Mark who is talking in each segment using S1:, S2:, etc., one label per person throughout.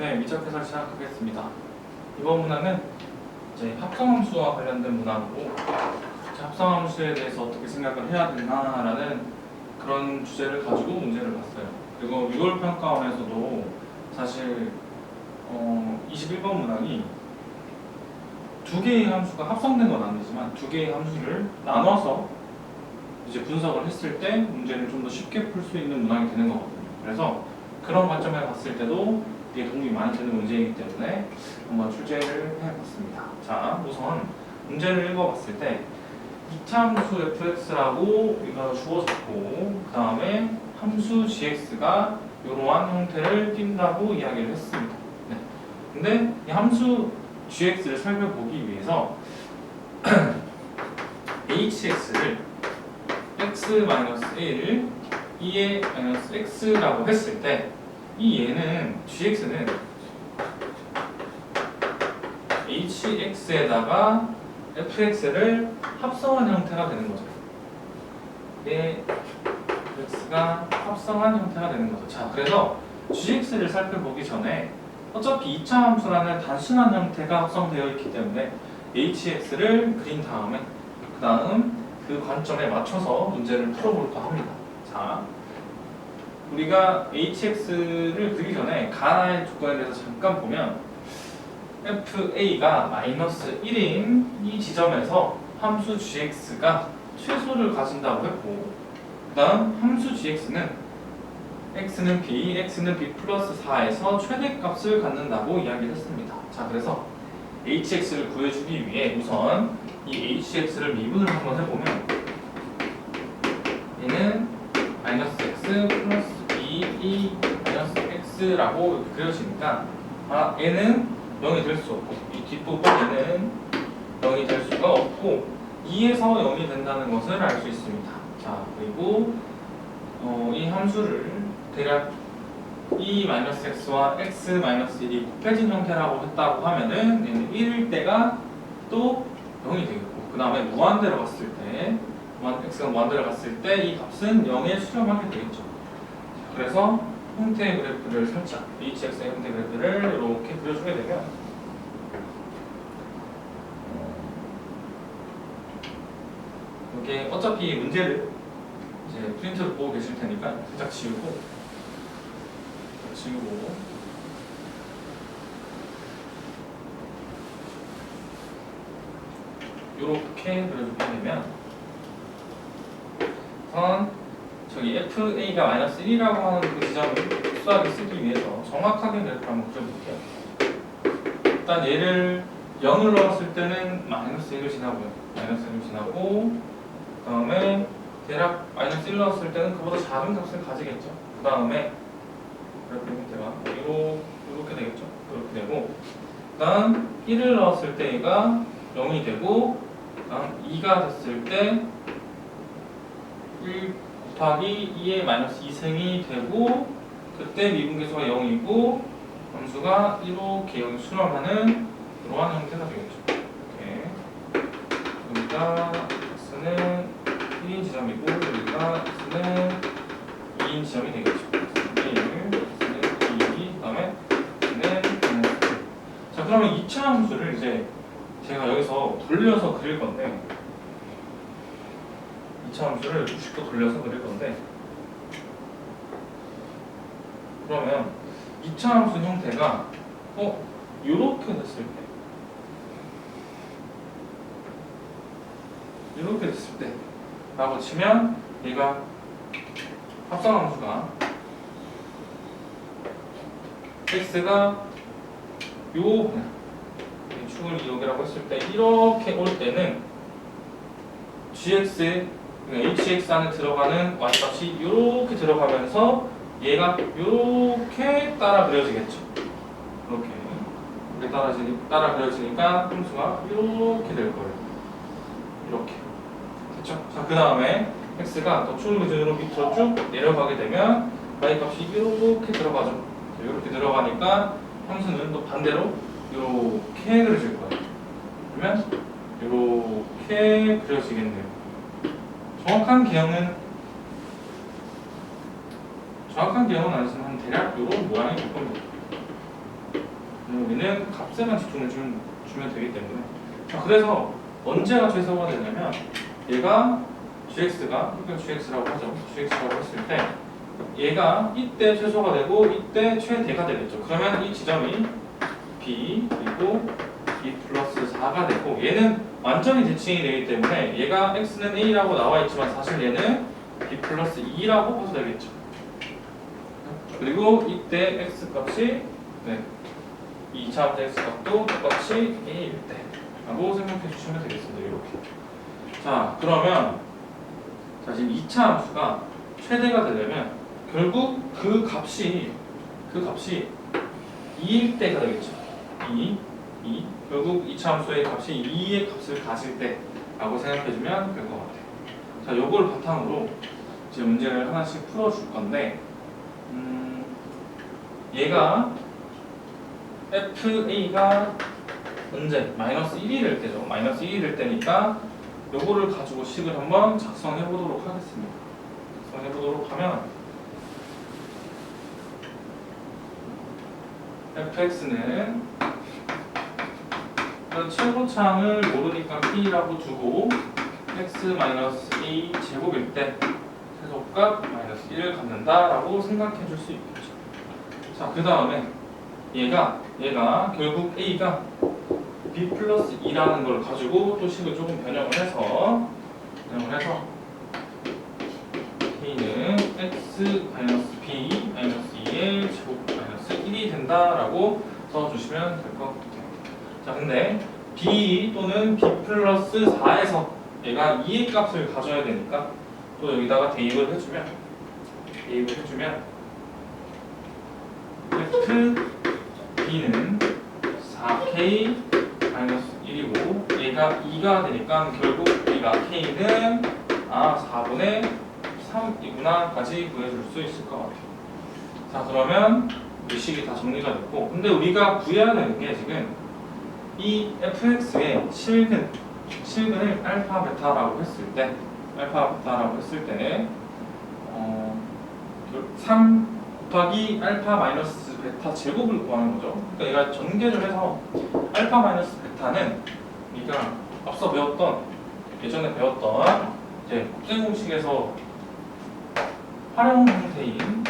S1: 네, 미적 해설 시작하겠습니다. 이번 문항은 이제 합성함수와 관련된 문항이고, 합성함수에 대해서 어떻게 생각을 해야 되나라는 그런 주제를 가지고 문제를 봤어요. 그리고 6월 평가원에서도 사실 21번 문항이 두 개의 함수가 합성된 건 아니지만 두 개의 함수를 나눠서 이제 분석을 했을 때 문제를 좀 더 쉽게 풀 수 있는 문항이 되는 거거든요. 그래서 그런 관점에 봤을 때도 이게 도움이 많이 되는 문제이기 때문에 한번 출제를 해봤습니다. 자, 우선 문제를 읽어봤을 때 2차 함수 fx라고 우리가 주어졌고, 그 다음에 함수 gx가 이러한 형태를 띈다고 이야기를 했습니다. 네. 근데 이 함수 gx를 살펴보기 위해서 hx를 x-1 2의 -x라고 했을 때 이 얘는 gx는 hx에다가 fx를 합성한 형태가 되는 거죠. 얘 fx가 합성한 형태가 되는 거죠. 자, 그래서 gx를 살펴보기 전에 어차피 2차 함수라는 단순한 형태가 합성되어 있기 때문에 hx를 그린 다음에 그 다음 그 관점에 맞춰서 문제를 풀어볼까 합니다. 자, 우리가 hx를 그리기 전에 가나의 조건에 대해서 잠깐 보면 fa가 -1인 이 지점에서 함수 gx가 최소를 가진다고 했고, 그 다음 함수 gx는 x는 b 플러스 4에서 최대값을 갖는다고 이야기를 했습니다. 자, 그래서 hx를 구해주기 위해 우선 이 hx를 미분을 한번 해보면 얘는 -x 플러스 b x라고 이렇게 그려지니까 얘는 0이 될 수 없고, 이 뒷부분에는 0이 될 수가 없고 2에서 0이 된다는 것을 알 수 있습니다. 자, 그리고 이 함수를 대략 e-x와 x-1이 곱해진 형태라고 했다고 하면은 얘는 1일 때가 또 0이 되겠고, 그 다음에 무한대로 갔을 때 x가 무한대로 갔을 때 이 값은 0에 수렴하게 되겠죠. 그래서 형태의 그래프를 살짝 hx의 형태 그래프를 이렇게 그려주게 되면 이게 어차피 문제를 이제 프린트로 보고 계실 테니까 살짝 지우고 이렇게 그려주게 되면 우선 저기 fa가 -1이라고 하는 그 지점을 수학에 쓰기 위해서 정확하게 그래프 한번 그려볼게요. 일단 얘를 0을 넣었을 때는 -1을 지나고요. -1을 지나고, 그 다음에 대략 -1 넣었을 때는 그보다 작은 값을 가지겠죠. 그 다음에 그래프 형태가 이렇게 되겠죠. 이렇게 되고, 그 다음 1을 넣었을 때 얘가 0이 되고, 그 다음 2가 됐을 때 1 곱하기 2의 -2승이 되고, 그때 미분계수가 0이고 함수가 이렇게 0이 수렴하는 이러한 형태가 되겠죠. 이렇게 여기가 x는 1인 지점이고 여기가 x는 2인 지점이 되겠죠. 1, x는 2, 그 다음에 x는 -1. 자, 그러면 2차 함수를 이제 제가 여기서 돌려서 그릴 건데, 2차 함수를 90도 돌려서 그릴 건데, 그러면 2차 함수 형태가 이렇게 됐을 때 라고 치면 얘가 합성함수가 x가 요 축을 이용이라고 했을 때 이렇게 올 때는 gx, hx 안에 들어가는 y값이 이렇게 들어가면서 얘가 이렇게 따라 그려지겠죠. 이렇게 따라 그려지니까 함수가 이렇게 될 거예요. 이렇게 됐죠? 자, 그 다음에 x가 더 축을 기준으로 밑으로 쭉 내려가게 되면 y값이 이렇게 들어가죠. 이렇게 들어가니까 함수는 또 반대로 이렇게 그려질 거예요. 그러면 이렇게 그려지겠네요. 정확한 기형은 아니지만 대략 이런 모양이 될 겁니다. 그럼 우리는 값에만 집중을 주면 되기 때문에. 자, 그래서 언제가 최소가 되냐면 얘가 gx가 이건 gx라고 하죠. gx라고 했을 때 얘가 이때 최소가 되고 이때 최대가 되겠죠. 그러면 이 지점이 b 그리고 b 플러스 4가 되고 얘는 완전히 대칭이 되기 때문에 얘가 x는 a라고 나와 있지만 사실 얘는 b 플러스 2라고 봐도 되겠죠. 그리고 이때 x 값이 네, 2차 x 값도 똑같이 a일 때 라고 생각해 주시면 되겠습니다. 이렇게. 자, 그러면 자, 지금 2차 함수가 최대가 되려면 결국 그 값이 2일 때가 되겠죠. 2 결국 2차 함수의 값이 2의 값을 가질 때 라고 생각해주면 될 것 같아요. 자, 요걸 바탕으로 이제 문제를 하나씩 풀어줄 건데 얘가 FA가 언제? 마이너스 1이 될 때죠. 마이너스 1이 될 때니까 요거를 가지고 식을 한번 작성해 보도록 하겠습니다. 작성해 보도록 하면 fx는 최고창을 모르니까 p라고 두고 x-a 제곱일 때 최소값 마이너스 1을 갖는다라고 생각해 줄 수 있겠죠. 자, 그 다음에 얘가 결국 a가 b 플러스 2라는 걸 가지고 또 식을 조금 변형을 해서 k는 x 마이너스 b 마이너스 2의 제곱 마이너스 1이 된다라고 써주시면 될 것 같아요. 자, 근데 b 또는 b 플러스 4에서 얘가 2의 값을 가져야 되니까 또 여기다가 대입을 해주면 f b는 4k 마이너스 1이고 얘가 2가 되니까 결국 얘가 k는 4분의 3이구나까지 구해줄 수 있을 것 같아요. 자, 그러면 이 식이 다 정리가 됐고, 근데 우리가 구해야 되는 게 지금 이 fx의 실근을 알파 베타라고 했을 때 3 곱하기 알파 마이너스 베타 제곱을 구하는 거죠. 그러니까 얘가 전개를 해서 알파 마이너스 베타는 우리가 앞서 예전에 배웠던 이제 곱셈 공식에서 활용 형태인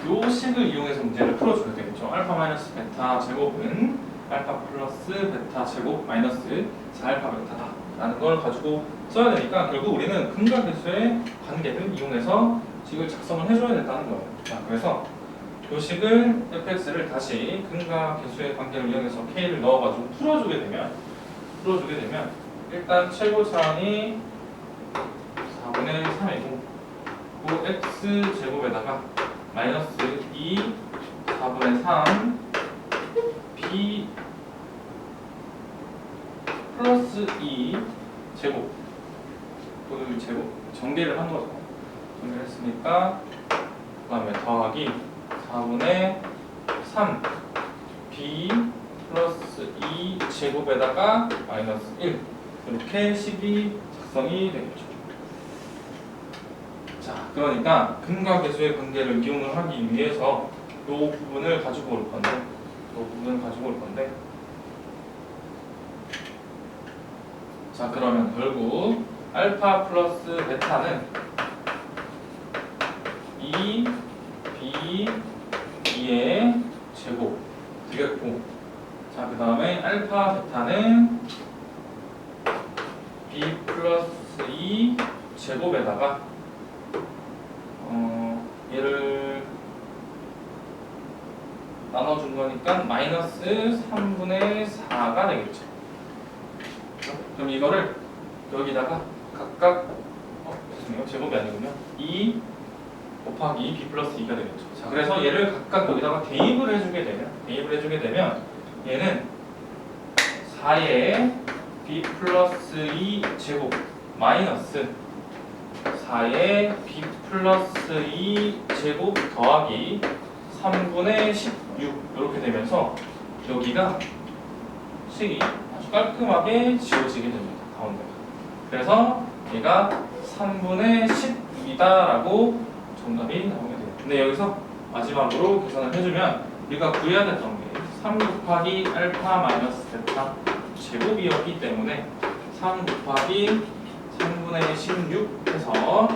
S1: 요 식을 이용해서 문제를 풀어줘야 되겠죠. 알파 마이너스 베타 제곱은 알파 플러스 베타 제곱 마이너스 4알파 베타다 라는 걸 가지고 써야 되니까 결국 우리는 근과 계수의 관계를 이용해서 식을 작성을 해줘야 된다는 거예요. 자, 그래서 요 식을 fx를 다시 근과 계수의 관계를 이용해서 k를 넣어가지고 풀어주게 되면 일단 최고차항이 4분의 3이고 그 x 제곱에다가 마이너스 2 4분의 3 b 플러스 2 제곱 또는 제곱 전개를 한 거죠. 전개를 했으니까 그 다음에 더하기 4분의 3 b 플러스 2 제곱에다가 마이너스 1 이렇게 식이 작성이 되겠죠. 자, 그러니까 근과 계수의 관계를 이용을 하기 위해서 이 부분을 가지고 올 건데 자, 그러면 결국 알파 플러스 베타는 2b 2의 제곱 되겠고, 자, 그 다음에 알파 베타는 b 플러스 2 제곱에다가 얘를 나눠준 거니까 마이너스 3분의 4가 되겠죠. 그럼 이거를 여기다가 각각 죄송해요, 제곱이 아니군요. 2 곱하기 b 플러스 2가 되겠죠. 자, 그래서 얘를 각각 여기다가 대입을 해주게 되면 얘는 4의 b 플러스 2 제곱 마이너스 4의 b 플러스 2 제곱 더하기 3분의 16 이렇게 되면서 여기가 식이 아주 깔끔하게 지워지게 됩니다. 가운데가. 그래서 얘가 3분의 16이다 라고 정답이 나오게 돼요. 근데 여기서 마지막으로 계산을 해주면 우리가 구해야 됐던 게 3 곱하기 알파 마이너스 베타 제곱이었기 때문에 3 곱하기 3분의 16 해서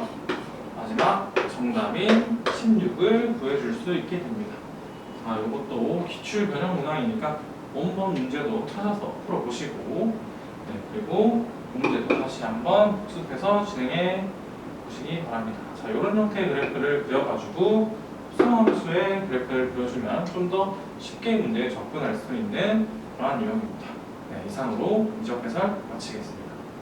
S1: 마지막 정답인 16을 구해줄 수 있게 됩니다. 자, 이것도 기출 변형 문항이니까 원본 문제도 찾아서 풀어보시고, 네, 그리고 문제도 다시 한번 복습해서 진행해 보시기 바랍니다. 자, 이런 형태의 그래프를 그려가지고 합성함수의 그래프를 그려주면 좀 더 쉽게 문제에 접근할 수 있는 그러한 유형입니다. 네, 이상으로 미적 해설 마치겠습니다.